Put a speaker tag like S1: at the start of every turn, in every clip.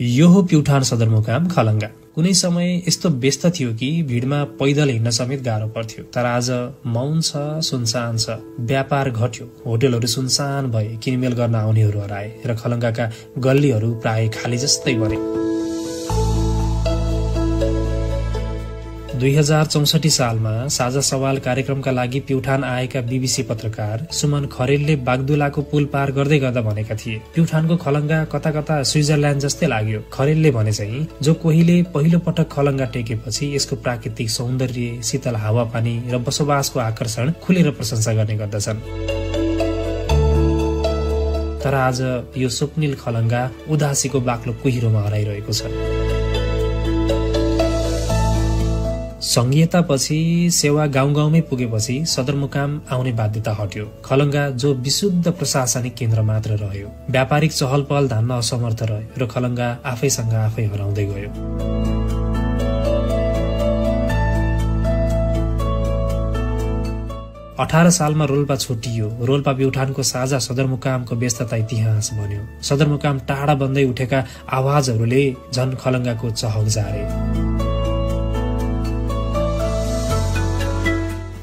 S1: यो हो प्युठान सदरमुकाम खलंगा। कुनै समय यस्तो व्यस्त थियो कि भिडमा पैदल हिँड्न समेत गाह्रो पर्थ्यो। तर आज मौन छ, सुनसान छ, व्यापार घट्यो, होटलहरू सुनसान भए, किनमेल गर्न आउनेहरू हराए र खलंगाका गल्लीहरू प्राय खाली जस्तै बने। 2064 सालमा साझा सवाल कार्यक्रमका लागि प्युठान आएका बीबीसी पत्रकार सुमन खरेलले बागदुलाको पुल पार गर्दै गर्दा भनेका थिए, प्युठानको खलंगा कता कता स्विजरल्याण्ड जस्तै लाग्यो। खरेलले भने चाहिँ जो कोहीले पहिलो पटक खलंगा टेकेपछि यसको प्राकृतिक सौन्दर्य, शीतल हावापानी र बसोबासको आकर्षण खुलेर प्रशंसा गर्ने गर्दछन्। तर आज यो स्वप्निल खलंगा उदासीको बाक्लो कुहिरोमा हराइरहेको छ। संघीयतापछि सेवा गाउँ गाउँमै पुगेपछि सदरमुकाम आउने बाध्यता हट्यो। खलंगा जो विशुद्ध प्रशासनिक केन्द्र मात्र रह्यो, व्यापारिक चहल पहल धान्न असमर्थ रह्यो र खलंगा आफैसँग आफै हराउँदै गयो। 18 सालमा रोल्पा छुटियो। रोल्पा प्युठानको साझा सदरमुकामको व्यस्तता इतिहास बन्यो। सदरमुकाम टाढा बन्दै उठेका आवाजहरूले झन खलंगाको चहक जारे।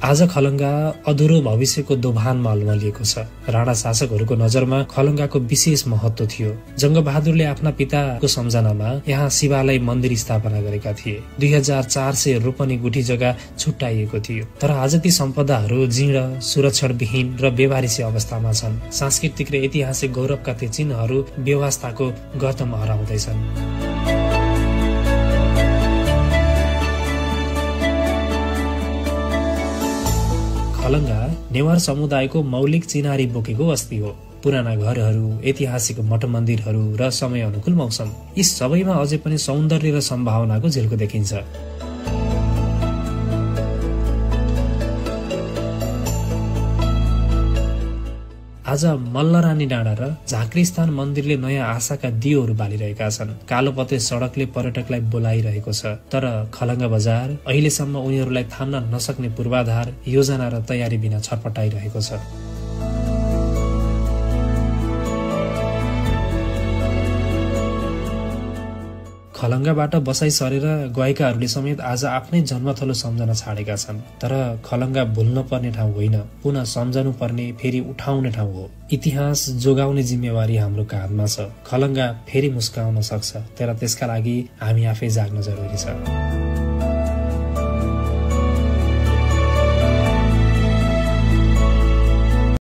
S1: आज खलंगा अधुरो भविष्यको दोभानमा अल्मलिएको छ। राणा शासकहरूको नजरमा खलंगाको विशेष महत्व थियो। जंगबहादुरले आफ्ना पिताको सम्झनामा यहाँ शिवालय मन्दिर स्थापना गरेका थिए। 2400 रोपनी गुठी जग्गा छुट्याइएको थियो। तर आज ती सम्पदाहरू जीर्ण, सुरक्षणविहीन र बेवारिसी अवस्थामा छन्। सांस्कृतिक र ऐतिहासिक गौरवका ती चिन्हहरू व्यवस्थाको गर्तमा हराउँदैछन्। खलंगा नेवार समुदायको मौलिक चिनारी बोकेको बस्ती हो। पुराना घरहरू, ऐतिहासिक मठ मन्दिरहरू र समय अनुकूल मौसम, यी सबैमा अझै पनि सौन्दर्य र सम्भावनाको झिल्को देखिन्छ। आज मल्लरानी डाँडा र झाँक्रीस्थान मन्दिरले नयाँ आशाका दियोहरू बालिरहेका छन्। कालोपत्रे सडकले पर्यटकलाई बोलाइरहेको छ। तर खलंगा बजार अहिलेसम्म उनीहरूलाई थाम्न नसक्ने पूर्वाधार, योजना र तयारी बिना छटपटाइरहेको छ। खलंगाबाट बसाई सरेर गएकाहरूले समेत आज आफ्नै जन्मथलो सम्झन छाडेका छन्। तर खलंगा भुल्न पर्ने ठाउँ होइन, पुनः सम्झनु पर्ने, फेरि उठाउने ठाउँ हो। इतिहास जोगाउने जिम्मेवारी हाम्रो काँधमा छ। खलंगा फेरि मुस्काउन सक्छ, तर त्यसका लागि हामी आफै जाग्न जरुरी छ।